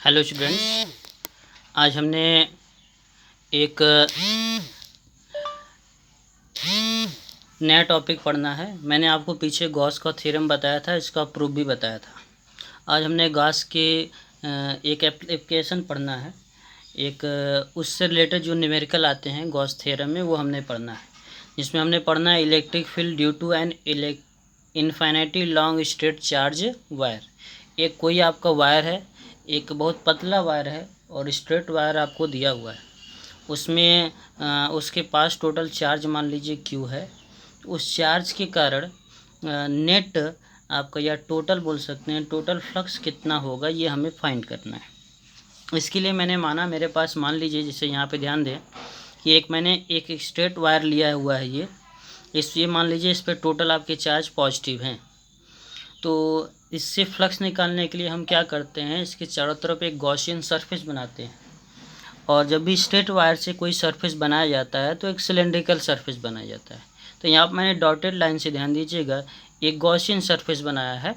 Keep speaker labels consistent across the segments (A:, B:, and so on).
A: Hello students, आज हमने एक नया टॉपिक पढ़ना है। मैंने आपको पीछे गॉस का थ्योरम बताया था, इसका प्रूफ भी बताया था। आज हमने गॉस के एक एप्लीकेशन पढ़ना है। एक उससे रिलेटेड जो न्यूमेरिकल आते हैं गॉस थ्योरम में, वो हमने पढ़ना है। जिसमें हमने पढ़ना है electric field due to an infinity long straight charge wire. एक कोई आपका वायर है, एक बहुत पतला वायर है और स्ट्रेट वायर आपको दिया हुआ है। उसमें उसके पास टोटल चार्ज मान लीजिए क्यू है। उस चार्ज के कारण नेट आपका, या टोटल बोल सकते हैं, टोटल फ्लक्स कितना होगा, ये हमें फाइंड करना है। इसके लिए मैंने माना, मेरे पास मान लीजिए, जैसे यहाँ पे ध्यान दें कि मैंने एक स्ट्रेट वायर लिया हुआ है। ये मान लीजिए इस पर टोटल आपके चार्ज पॉजिटिव हैं। तो इससे फ्लक्स निकालने के लिए हम क्या करते हैं, इसके चारों तरफ एक गॉसियन सरफेस बनाते हैं। और जब भी स्ट्रेट वायर से कोई सरफेस बनाया जाता है तो एक सिलेंड्रिकल सरफेस बनाया जाता है। तो यहाँ पर मैंने डॉटेड लाइन से ध्यान दीजिएगा, एक गॉसियन सरफेस बनाया है।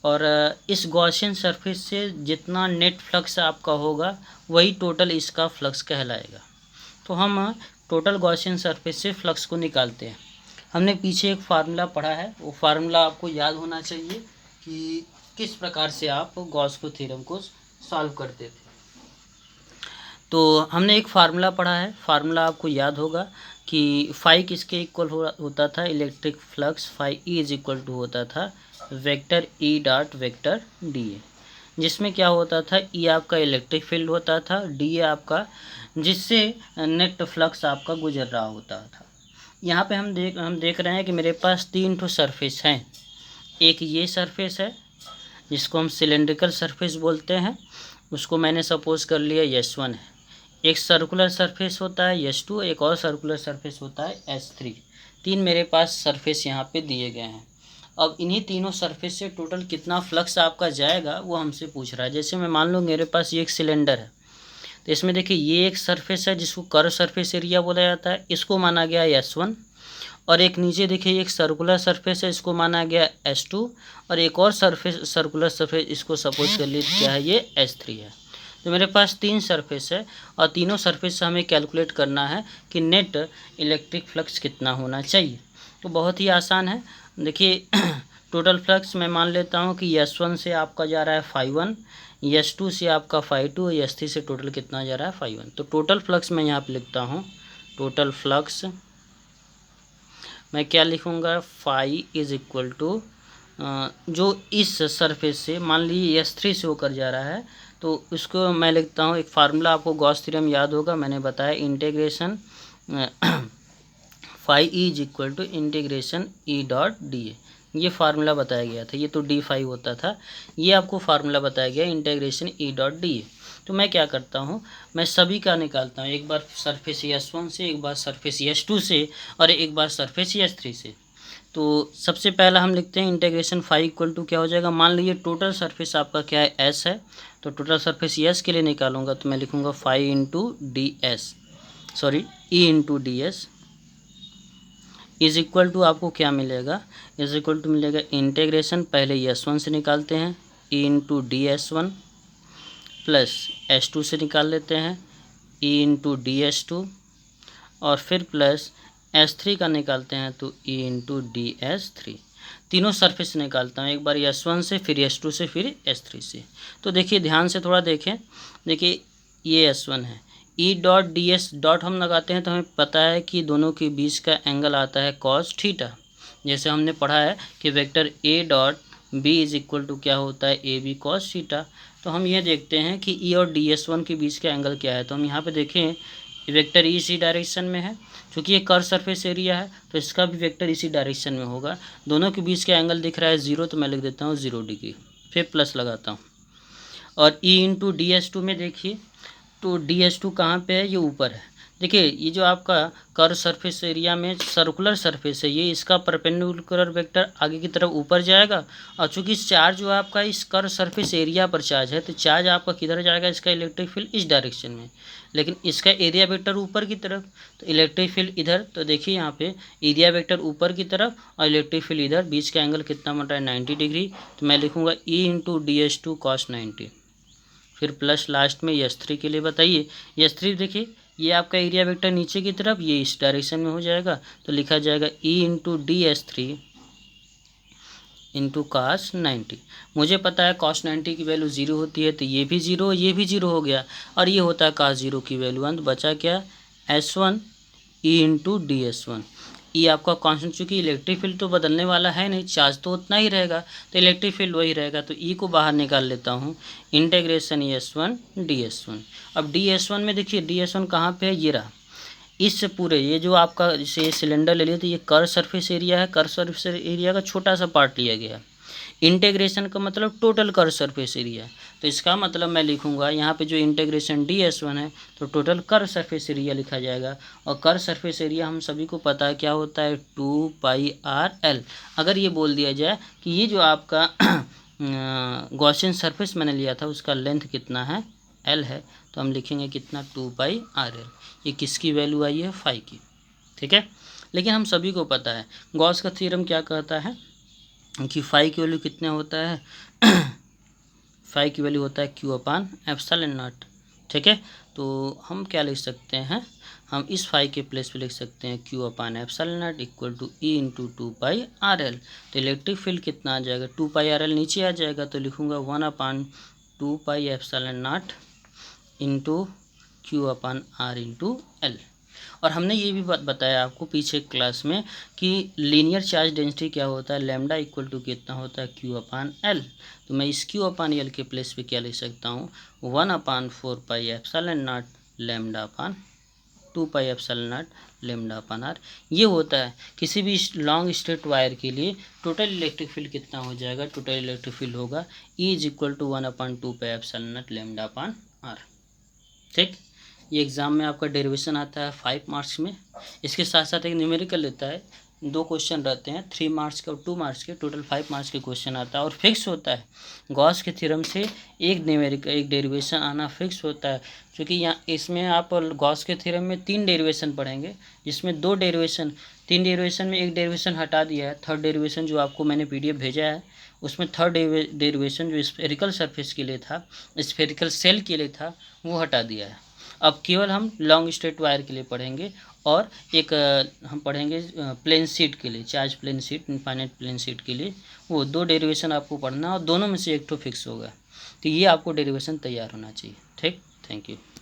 A: और इस गॉसियन सरफेस से जितना नेट फ्लक्स आपका होगा वही टोटल इसका फ्लक्स कहलाएगा। तो हम टोटल गॉसियन सरफेस से फ्लक्स को निकालते हैं। हमने पीछे एक फार्मूला पढ़ा है, वो फार्मूला आपको याद होना चाहिए कि किस प्रकार से आप गॉस के थ्योरम को सॉल्व करते थे। तो हमने एक फार्मूला पढ़ा है, फार्मूला आपको याद होगा कि फाई किसके इक्वल होता था, electric flux phi E is equal to होता था vector E dot vector D A. जिसमें क्या होता था, ई आपका इलेक्ट्रिक फील्ड होता था, डी ए आपका जिससे नेट फ्लक्स आपका गुजर रहा होता था। यहाँ पे हम देख रहे हैं कि मेरे पास 3 ठो सरफेस हैं। एक ये सरफेस है जिसको हम सिलेंड्रिकल सरफेस बोलते हैं, उसको मैंने सपोज कर लिया S1 है। एक सर्कुलर सरफेस होता है S2, एक और सर्कुलर सरफेस होता है S3। 3 मेरे पास सरफेस यहाँ पे दिए गए हैं। अब इन्हीं तीनों सरफेस से टोटल कितना फ्लक्स आपका जाएगा वो हमसे पूछ रहा है। जैसे मैं मान लो मेरे पास ये एक सिलेंडर है, तो इसमें देखिए ये एक सरफेस है जिसको कर्व सरफेस एरिया बोला जाता है, इसको माना गया S1। और एक नीचे देखिए एक सर्कुलर सरफेस है, इसको माना गया S2। और एक और सरफेस सर्कुलर सरफेस, इसको सपोज कर लीजिए क्या है, ये S3 है। तो मेरे पास 3 सरफेस है और तीनों सरफेस से हमें कैलकुलेट करना है कि नेट इलेक्ट्रिक फ्लक्स कितना होना चाहिए। तो बहुत ही आसान है। देखिए टोटल फ्लक्स मैं मान लेता हूँ कि S1 से आपका जा रहा है φ1, S2 से आपका φ2, S3 से टोटल कितना जा रहा है φ1। तो टोटल फ्लक्स मैं यहाँ पे लिखता हूँ, टोटल फ्लक्स मैं क्या लिखूँगा, फाई इज इक्वल टू जो इस सरफेस से मान लीजिए S3 से होकर जा रहा है, तो उसको मैं लिखता हूँ, एक फार्मूला आपको गॉस थ्योरम याद होगा, मैंने बताया integration phi E is equal to integration E dot D A. ये फार्मूला बताया गया था, ये तो डी फाई होता था, ये आपको फार्मूला बताया गया इंटीग्रेशन ई डॉट डी ए। तो मैं क्या करता हूँ, मैं सभी का निकालता हूँ, एक बार सरफेस S1 से, एक बार सरफेस S2 से और एक बार सरफेस S3 से। तो सबसे पहला हम लिखते हैं इंटीग्रेशन फाई इक्वल टू क्या हो जाएगा, मान लीजिए टोटल सरफेस आपका क्या है, S है। तो टोटल सरफेस S के लिए निकालूंगा तो मैं लिखूंगा phi into D S, sorry E into D S is equal to आपको क्या मिलेगा, इज इक्वल टू मिलेगा इंटीग्रेशन, पहले S1 से निकालते हैं ई into D S1 plus S2 से निकाल लेते हैं ई इंटू डी S2 और फिर प्लस S3 का निकालते हैं तो ई इंटू डी S3। तीनों सरफेस निकालता हूँ, एक बार S1 से, फिर S2 से, फिर S3 से। तो देखिए ध्यान से थोड़ा देखें, देखिए ये S1 है, ई डॉट डी एस डॉट हम लगाते हैं तो हमें पता है कि दोनों के बीच का एंगल आता है कॉस थीटा। जैसे हमने पढ़ा है कि vector A dot B is equal to क्या होता है, ए बी कॉस थीटा। तो हम ये देखते हैं कि ई और DS1 के बीच का एंगल क्या है। तो हम यहाँ पे देखें वेक्टर ई इसी डायरेक्शन में है, क्योंकि ये कर्व सरफेस एरिया है तो इसका भी वेक्टर इसी डायरेक्शन में होगा। दोनों के बीच का एंगल दिख रहा है 0, तो मैं लिख देता हूँ 0 डिग्री, फिर प्लस लगाता हूँ। और ई इंटू DS2 में देखिए, तो DS2 कहाँ पे है, ये ऊपर है। देखिए ये जो आपका कर्व सरफेस एरिया में सर्कुलर सरफेस है, ये इसका परपेंडिकुलर वेक्टर आगे की तरफ ऊपर जाएगा। और चूंकि चार्ज जो आपका इस कर्व सरफेस एरिया पर चार्ज है, तो चार्ज आपका किधर जाएगा, इसका इलेक्ट्रिक फील्ड इस डायरेक्शन में, लेकिन इसका एरिया वेक्टर ऊपर की तरफ, तो इलेक्ट्रिक फील्ड इधर। तो देखिए यहाँ पे एरिया वेक्टर ऊपर की तरफ और इलेक्ट्रिक फील्ड इधर, बीच का एंगल कितना बन रहा है, 90 डिग्री। तो मैं लिखूँगा ई इंटू DS2 cos 90, फिर प्लस लास्ट में S3 के लिए बताइए। S3 देखिए ये आपका एरिया वेक्टर नीचे की तरफ, ये इस डायरेक्शन में हो जाएगा, तो लिखा जाएगा E into DS3 into cos 90। मुझे पता है cos 90 की वैल्यू 0 होती है, तो ये भी 0, ये भी 0 हो गया, और ये होता है cos 0 की वैल्यू 1। बचा क्या, S1 E इंटू DS1। ई आपका कांस्टेंट, चूँकि इलेक्ट्रिक फील्ड तो बदलने वाला है नहीं, चार्ज तो उतना ही रहेगा, तो इलेक्ट्रिक फील्ड वही रहेगा, तो ई को बाहर निकाल लेता हूँ। Integration S1 DS1। अब DS1 में देखिए DS1 कहाँ पे है, ये रहा। इस पूरे ये जो आपका जैसे ये सिलेंडर ले लिया, तो ये कर्व सरफेस एरिया है, कर्व सरफेस एरिया का छोटा सा पार्ट लिया गया है। इंटीग्रेशन का मतलब टोटल कर्व सरफेस एरिया है, तो इसका मतलब मैं लिखूंगा यहाँ पे जो इंटीग्रेशन DS1 है, तो टोटल कर्व सरफेस एरिया लिखा जाएगा। और कर्व सरफेस एरिया हम सभी को पता है क्या होता है, 2πRL। अगर ये बोल दिया जाए कि ये जो आपका गॉसियन सरफेस मैंने लिया था उसका लेंथ कितना है, L है, तो हम लिखेंगे कितना, 2πRL। ये किसकी वैल्यू आई है, फाई की, ठीक है। लेकिन हम सभी को पता है गॉस का थ्योरम क्या कहता है कि फाई की वैल्यू कितने होता है फाई की वैल्यू होता है Q/ε0, ठीक है। तो हम क्या लिख सकते हैं, हम इस फाई के प्लेस पे लिख सकते हैं Q/ε0 equal to E into 2πRL। तो इलेक्ट्रिक फील्ड कितना आ जाएगा, 2πRL नीचे आ जाएगा, तो लिखूँगा 1/2πε0 इंटू Q/R इंटू L। और हमने ये भी बात बताया आपको पीछे क्लास में कि लीनियर चार्ज डेंसिटी क्या होता है, लैम्डा इक्वल टू कितना होता है, Q/L। तो मैं इस Q/L के प्लेस पे क्या लिख सकता हूँ, 1/4πε0 λ/2πε0 λ/r। ये होता है किसी भी लॉन्ग स्ट्रेट वायर के लिए टोटल इलेक्ट्रिक फील्ड कितना हो जाएगा, टोटल इलेक्ट्रिक फील्ड होगा E is equal to 1/2πε0 λ/r, ठीक। ये एग्ज़ाम में आपका डेरिवेशन आता है 5 मार्क्स में। इसके साथ साथ एक न्यूमेरिकल लेता है, 2 क्वेश्चन रहते हैं, 3 मार्क्स के और 2 मार्क्स के, टोटल 5 मार्क्स के क्वेश्चन आता है। और फिक्स होता है गॉस के थ्योरम से एक न्यूमेरिकल, एक डेरिवेशन आना फिक्स होता है, क्योंकि यहाँ इसमें आप गॉस के थ्योरम में 3 डेरिवेशन पढ़ेंगे, जिसमें 2 डेरिवेशन, 3 डेरिवेशन में एक डेरिवेशन हटा दिया है। थर्ड डेरिवेशन जो आपको मैंने PDF भेजा है उसमें थर्ड डेरिवेशन जो स्फेरिकल सरफेस के लिए था, स्फेरिकल सेल के लिए था, वो हटा दिया है। अब केवल हम लॉन्ग स्ट्रेट वायर के लिए पढ़ेंगे, और एक हम पढ़ेंगे प्लेन शीट के लिए, charge plane sheet, infinite plane sheet के लिए। वो 2 डेरिवेशन आपको पढ़ना, और दोनों में से एक तो फिक्स होगा। तो ये आपको डेरिवेशन तैयार होना चाहिए, ठीक। Thank you.